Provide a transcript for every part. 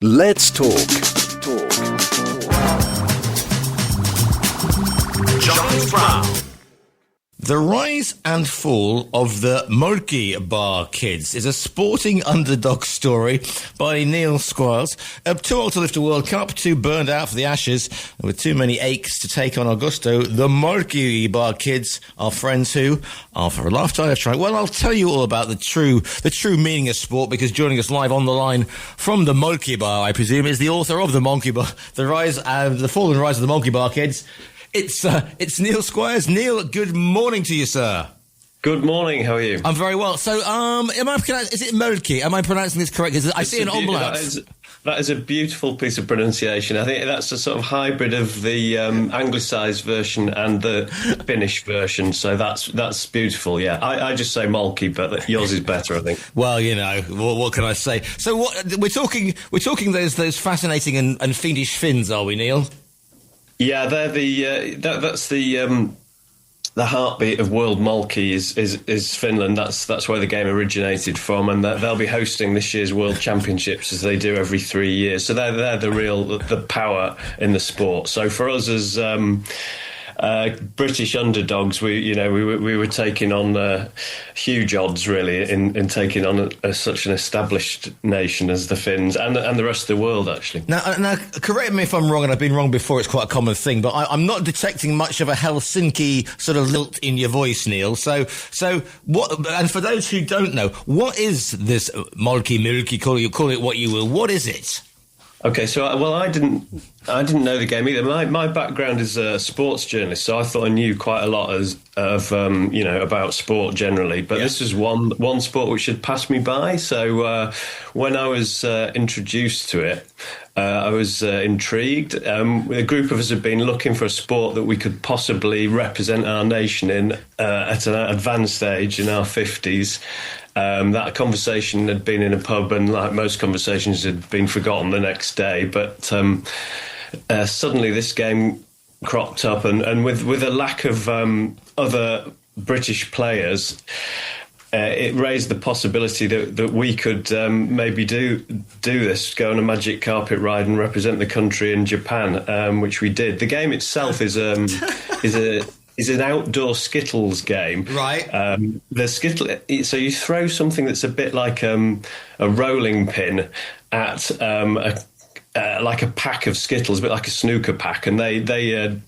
Let's talk. Giles Brown. The rise and fall of the Mölkky Bar Kids is a sporting underdog story by Neil Squires. Too old to lift a World Cup, too burned out for the Ashes, and with too many aches to take on Augusta, the Mölkky Bar Kids are friends who, after a lifetime of trying, well, I'll tell you all about the true meaning of sport, because joining us live on the line from the Mölkky Bar, I presume, is the author of the Mölkky Bar, the fall and rise of the Mölkky Bar Kids. It's Neil Squires. Neil, good morning to you, sir. Good morning. How are you? I'm very well. So, is it Mölkky? Am I pronouncing this correct? I see an umlaut. That is a beautiful piece of pronunciation. I think that's a sort of hybrid of the anglicised version and the Finnish version. So that's beautiful. Yeah, I just say Molkky, but yours is better, I think. Well, you know, what can I say? So, what we're talking those fascinating and fiendish Finns, are we, Neil? Yeah, they're that's the heartbeat of World Molkky is Finland. That's where the game originated from, and they'll be hosting this year's World Championships as they do every 3 years. So they're the power in the sport. So for us as British underdogs, we were taking on huge odds really in taking on such an established nation as the Finns and the rest of the world, actually. Now, correct me if I'm wrong, and I've been wrong before. It's quite a common thing, but I'm not detecting much of a Helsinki sort of lilt in your voice, Neil. So what? And for those who don't know, what is this Mölkky? Call it what you will. What is it? Okay, so I didn't know the game either. My background is a sports journalist, so I thought I knew quite a lot about sport generally. But This was one sport which had passed me by. So when I was introduced to it, I was intrigued. A group of us had been looking for a sport that we could possibly represent our nation in at an advanced stage in our 50s. That conversation had been in a pub, and like most conversations, had been forgotten the next day. But suddenly this game cropped up, and with a lack of other British players, it raised the possibility that we could maybe do this, go on a magic carpet ride and represent the country in Japan, which we did. The game itself is an outdoor skittles game. Right. The skittle. So you throw something that's a bit like a rolling pin at like a pack of skittles, a bit like a snooker pack, and they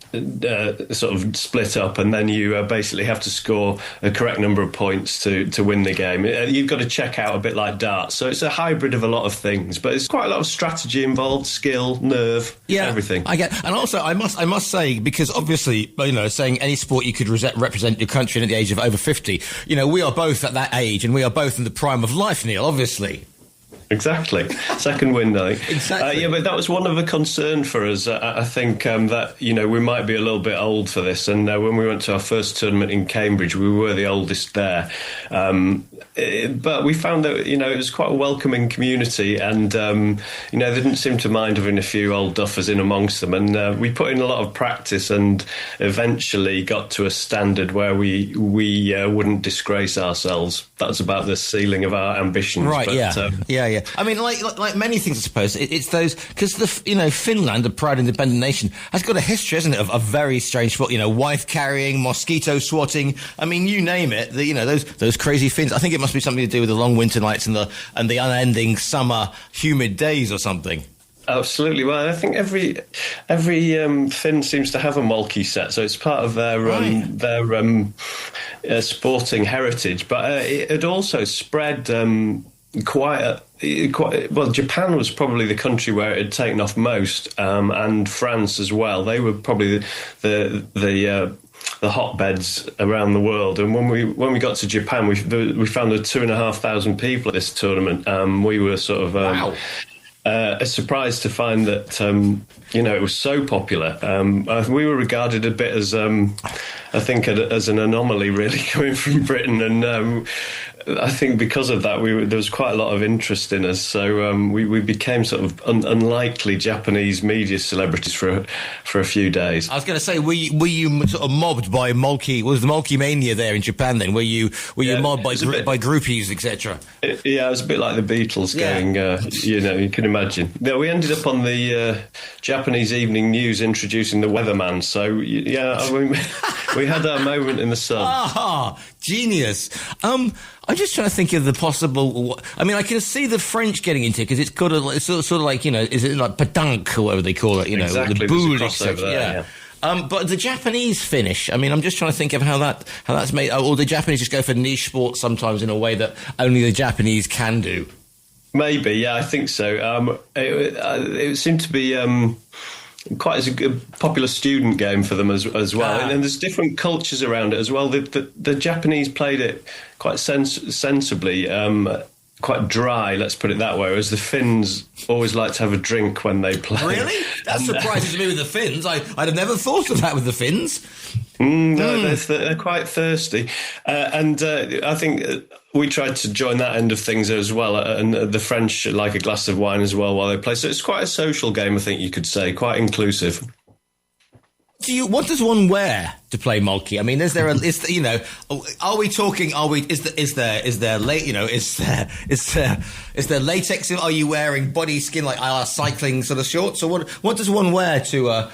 sort of split up, and then you basically have to score a correct number of points to win the game. You've got to check out a bit like darts, so it's a hybrid of a lot of things, but it's quite a lot of strategy involved, skill, nerve, everything. I get, and also I must say, because obviously, saying any sport you could represent your country at the age of over 50, we are both at that age, and we are both in the prime of life, Neil, obviously. Exactly. Second wind, I think. Exactly. But that was one of a concern for us. I think that, we might be a little bit old for this. And when we went to our first tournament in Cambridge, we were the oldest there. But we found that, it was quite a welcoming community, and, they didn't seem to mind having a few old duffers in amongst them. And we put in a lot of practice and eventually got to a standard where we wouldn't disgrace ourselves. That's about the ceiling of our ambitions. Right, yeah. I mean, like many things, I suppose, it's those, because Finland, a proud independent nation, has got a history, hasn't it, of very strange sport, wife carrying, mosquito swatting. I mean, you name it, those crazy Finns. I think it must be something to do with the long winter nights and the unending summer humid days or something. Absolutely. Well, I think every Finn seems to have a Molkky set, so it's part of their sporting heritage. But it had also spread quite well. Japan was probably the country where it had taken off most, and France as well. They were probably the hotbeds around the world. And when we got to Japan, we found there were 2,500 people at this tournament. We were sort of wow. A surprise to find that it was so popular. We were regarded a bit as I think as an anomaly, really, coming from Britain, and I think because of that, there was quite a lot of interest in us. So we became sort of unlikely Japanese media celebrities for a few days. I was going to say, were you sort of mobbed by Molkky? Was the Molkky mania there in Japan then? Were you mobbed by groupies, etc.? Yeah, it was a bit like the Beatles going. You can imagine. Yeah, we ended up on the Japanese evening news introducing the weatherman. So yeah, I mean, we had our moment in the sun. Ah, genius. I'm just trying to think of the possible. I mean, I can see the French getting into it because it's sort of like, is it like petanque or whatever they call it? Exactly. The boule, etc. Yeah. But the Japanese Finnish, I mean, I'm just trying to think of how that's made. Or the Japanese just go for niche sports sometimes in a way that only the Japanese can do. Maybe, yeah, I think so. It seemed to be quite a popular student game for them as well. And there's different cultures around it as well. The Japanese played it quite sensibly, quite dry, let's put it that way, whereas the Finns always like to have a drink when they play. Really? That's surprising to me with the Finns. I'd have never thought of that with the Finns. No, they're quite thirsty. And I think we tried to join that end of things as well. And the French like a glass of wine as well while they play. So it's quite a social game, I think you could say, quite inclusive. What does one wear to play Molkky? I mean, is there latex? Are you wearing body skin like cycling sort of shorts, or what does one wear to? Well,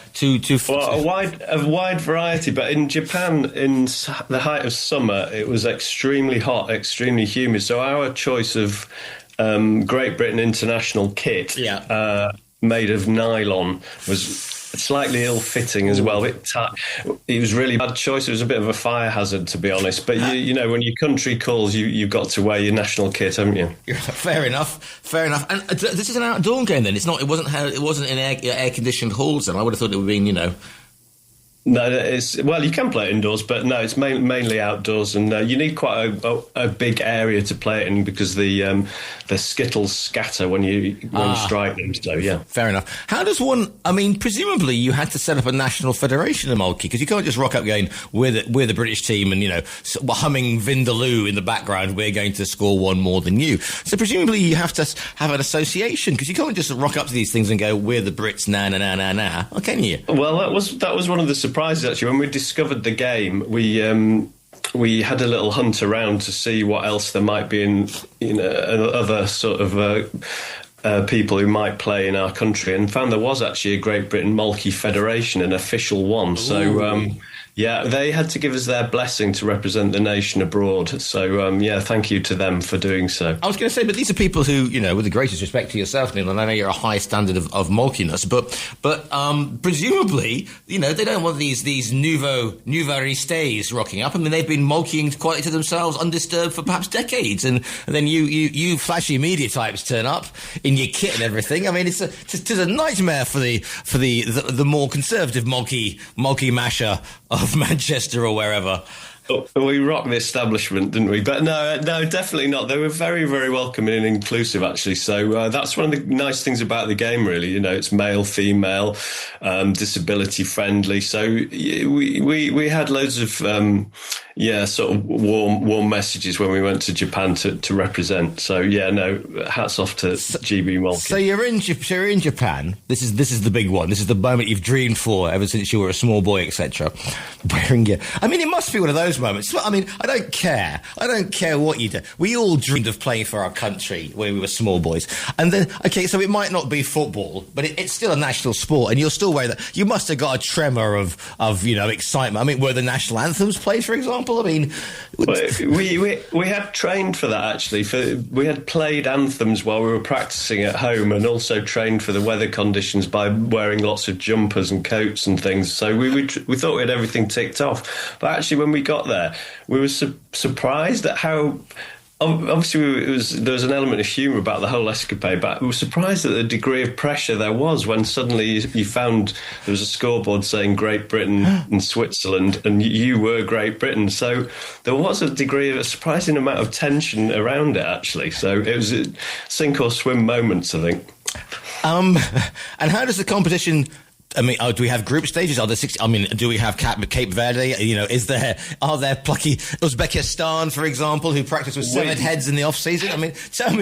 a wide variety, but in Japan, in the height of summer, it was extremely hot, extremely humid. So our choice of Great Britain international kit, made of nylon, was slightly ill-fitting as well. It was really bad choice. It was a bit of a fire hazard, to be honest. But when your country calls, you've got to wear your national kit, haven't you? Fair enough. And this is an outdoor game then. It wasn't in air-conditioned halls. Then I would have thought it would have been, No, you can play it indoors, but no, it's mainly outdoors, and you need quite a big area to play it in because the skittles scatter when you strike them. So yeah, fair enough. How does one? I mean, presumably you had to set up a national federation of Molkky because you can't just rock up going we're the British team and humming Vindaloo in the background. We're going to score one more than you. So presumably you have to have an association because you can't just rock up to these things and go we're the Brits na na na na na. Or can you? Well, that was one of the surprises actually. When we discovered the game, we had a little hunt around to see what else there might be in other sort of people who might play in our country, and found there was actually a Great Britain Molkky Federation, an official one. Ooh. So they had to give us their blessing to represent the nation abroad. So thank you to them for doing so. I was going to say, but these are people who, with the greatest respect to yourself, Neil, and I know you're a high standard of Molkkiness, but presumably, they don't want these nouveauristes rocking up. I mean, they've been Molkkying quietly to themselves, undisturbed for perhaps decades, and then you flashy media types turn up in your kit and everything. I mean, it's a nightmare for the more conservative Molkky masher of Manchester or wherever. We rocked the establishment, didn't we? But no, definitely not. They were very, very welcoming and inclusive, actually. So that's one of the nice things about the game, really. It's male, female, disability friendly. So we had loads of sort of warm messages when we went to Japan to represent. So hats off to GB Molkky. So you're in Japan. This is the big one. This is the moment you've dreamed for ever since you were a small boy, etc. Wearing it. I mean, it must be one of those moments. I mean, I don't care what you do. We all dreamed of playing for our country when we were small boys. And then, okay, so it might not be football, but it's still a national sport, and you'll still wear that. You must have got a tremor of excitement. I mean, were the national anthems played, for example? I mean, we had trained for that actually. We had played anthems while we were practicing at home, and also trained for the weather conditions by wearing lots of jumpers and coats and things. So we thought we had everything ticked off. But actually, when we got there, we were surprised at how. Obviously, there was an element of humour about the whole escapade, but we were surprised at the degree of pressure there was when suddenly you found there was a scoreboard saying Great Britain and Switzerland, and you were Great Britain. So there was a degree of a surprising amount of tension around it, actually. So it was a sink or swim moments, I think. And how does the competition I mean, do we have group stages? Are there 60? I mean, do we have Cape Verde? You know, are there plucky Uzbekistan, for example, who practice with severed heads in the off season? I mean, tell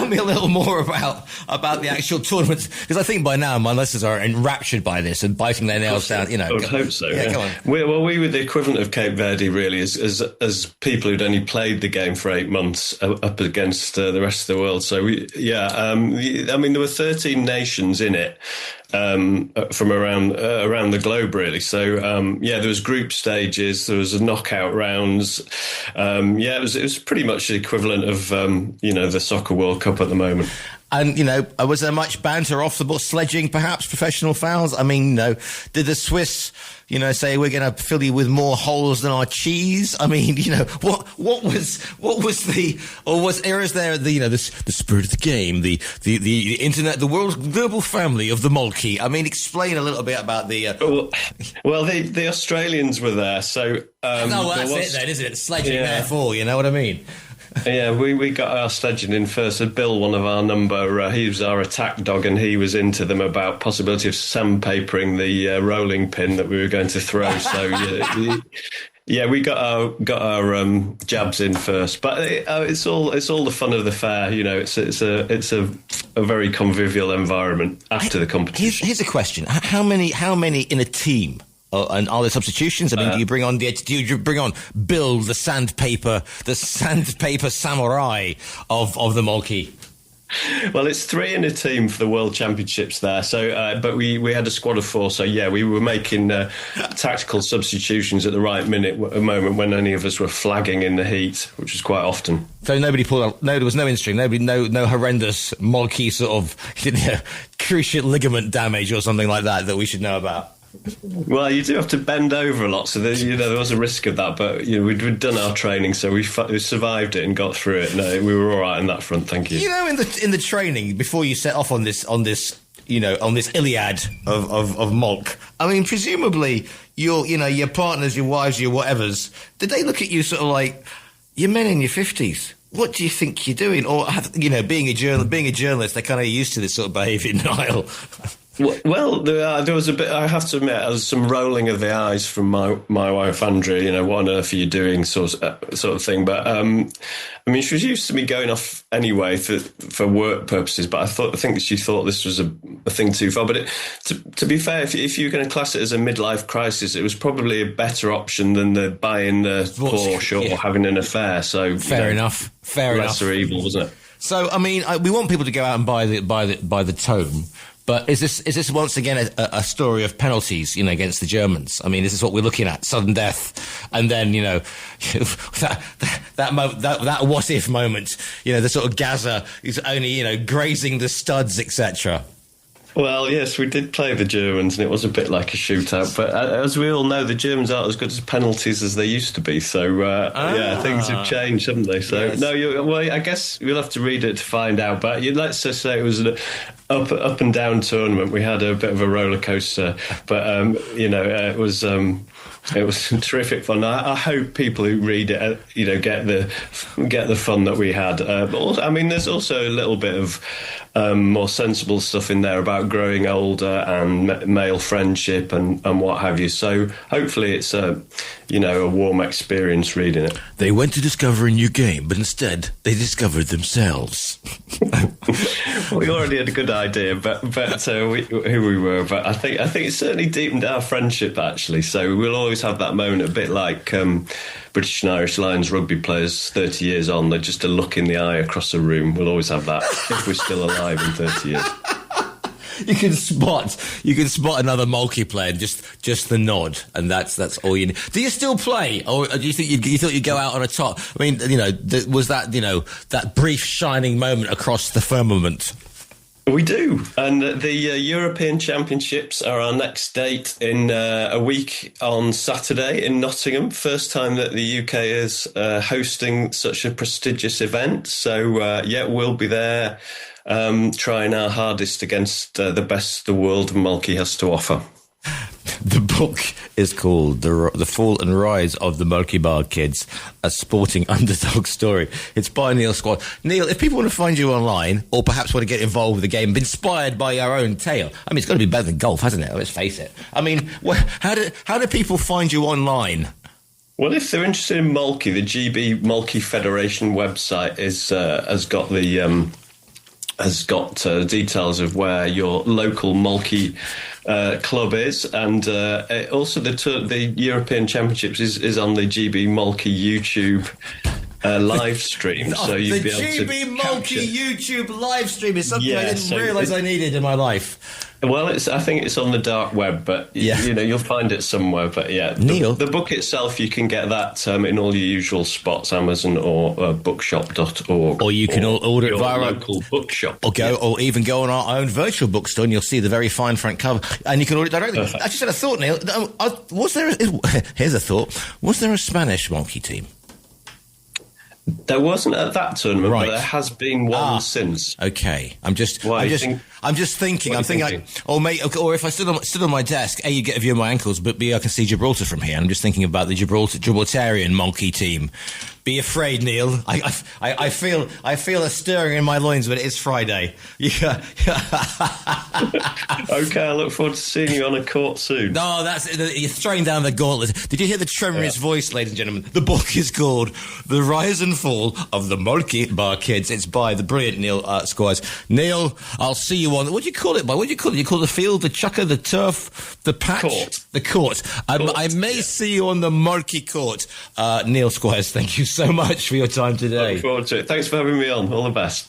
me a little more about the actual tournaments, because I think by now my listeners are enraptured by this and biting their nails down. You know, I would hope so. Yeah, go on. We were the equivalent of Cape Verde, really, as people who'd only played the game for 8 months up against the rest of the world. So I mean, there were 13 nations in it. From around the globe, really. So there was group stages, there was knockout rounds. It was pretty much the equivalent of the Soccer World Cup at the moment. And, you know, was there much banter off the ball, sledging, perhaps, professional fouls? I mean, you know, did the Swiss, you know, say we're going to fill you with more holes than our cheese? I mean, you know, what was the, or was is there the, you know, the spirit of the game, the internet, the world global family of the Molkky? I mean, explain a little bit about the. Well, the Australians were there, so. That's it then, isn't it? Sledging, therefore, you know what I mean? Yeah, we got our sledging in first. So Bill, one of our number, he was our attack dog, and he was into them about possibility of sandpapering the rolling pin that we were going to throw. So we got our jabs in first. But it's all the fun of the fair. You know, it's a very convivial environment after the competition. Here's a question: how many in a team? And are there substitutions? I mean, do you bring on Bill, the sandpaper samurai of the Molkky? Well, it's 3 in a team for the World Championships there. So, but we had a squad of 4. So we were making tactical substitutions at the right moment when any of us were flagging in the heat, which was quite often. So nobody pulled out. No, there was no injury. No horrendous Molkky sort of cruciate ligament damage or something like that we should know about. Well, you do have to bend over a lot, so there was a risk of that. But we'd done our training, so we survived it and got through it. No, we were all right on that front. Thank you. You know, in the training before you set off on this Iliad of Molk. I mean, presumably your partners, your wives, your whatevers. Did they look at you sort of like you're men in your 50s? What do you think you're doing? Or being a journalist, they're kind of used to this sort of behaviour, Niall. Well, there was a bit. I have to admit, there was some rolling of the eyes from my wife Andrea. You know, what on earth are you doing, sort of thing. But I mean, she was used to me going off anyway for work purposes. But I think she thought this was a thing too far. But to be fair, if you're going to class it as a midlife crisis, it was probably a better option than the buying the Porsche or having an affair. So fair enough. Lesser evil, wasn't it? So I mean, we want people to go out and buy the tome. But is this once again a story of penalties, you know, against the Germans? I mean, this is what we're looking at: sudden death, and then that what if moment, you know, the sort of Gaza is only, you know, grazing the studs, etc. Well, yes, we did play the Germans, and it was a bit like a shootout. But as we all know, the Germans aren't as good as penalties as they used to be. So, things have changed, haven't they? So, yes. I guess we'll have to read it to find out. But let's just say it was an up and down tournament. We had a bit of a roller coaster, but it was terrific fun. I hope people who read it, get the fun that we had. I mean, there's also a little bit of more sensible stuff in there about growing older and male friendship and what have you. So hopefully it's a warm experience reading it. They went to discover a new game, but instead they discovered themselves. We already had a good idea, but who we were. But I think it certainly deepened our friendship, actually. So we'll always have that moment, a bit like British and Irish Lions rugby players 30 years on. They're just a look in the eye across a room. We'll always have that if we're still alive in 30 years. You can spot another Molkky player and just the nod, and that's all you need. Do you still play, or do you think you thought you'd go out on a top? I mean, was that that brief shining moment across the firmament? We do, and the European Championships are our next date in a week on Saturday in Nottingham. First time that the UK is hosting such a prestigious event. So, we'll be there trying our hardest against the best the world of Molkky has to offer. The book is called The Fall and Rise of the Mölkky Bar Kids, a sporting underdog story. It's by Neil Squires. Neil, if people want to find you online, or perhaps want to get involved with the game, inspired by your own tale, I mean, it's got to be better than golf, hasn't it? Let's face it. I mean, how do people find you online? Well, if they're interested in Molkky, the GB Molkky Federation website has got details of where your local Molkky club is, and also the European Championships is on the GB Molkky YouTube live stream. So you'd be able to the GB Molkky YouTube live stream is something I didn't realise I needed in my life. Well, I think it's on the dark web, but you'll find it somewhere. But Neil, the book itself, you can get that in all your usual spots, Amazon or bookshop.org, or you can order it via a local bookshop, or even go on our own virtual bookstore, and you'll see the very fine front cover, and you can order it directly. Perfect. I just had a thought, Neil. Here's a thought. Was there a Spanish Molkky team? There wasn't at that tournament, but there has been one since. Okay, I'm just thinking. Or if I stood on my desk, A, you get a view of my ankles, but B, I can see Gibraltar from here. I'm just thinking about the Gibraltarian Molkky team. Be afraid, Neil. I feel a stirring in my loins, but it is Friday. Yeah. Okay, I look forward to seeing you on a court soon. No, you're throwing down the gauntlet. Did you hear the tremor in his voice, ladies and gentlemen? The book is called The Rise and Fall of the Mölkky Bar Kids. It's by the brilliant Neil Squires. Neil, I'll see you on. What do you call it? What do you call it? You call the field, the chucker, the turf, the patch, the court. I may see you on the Molkky court. Neil Squires, thank you so much for your time today. Look forward to it. Thanks for having me on. All the best.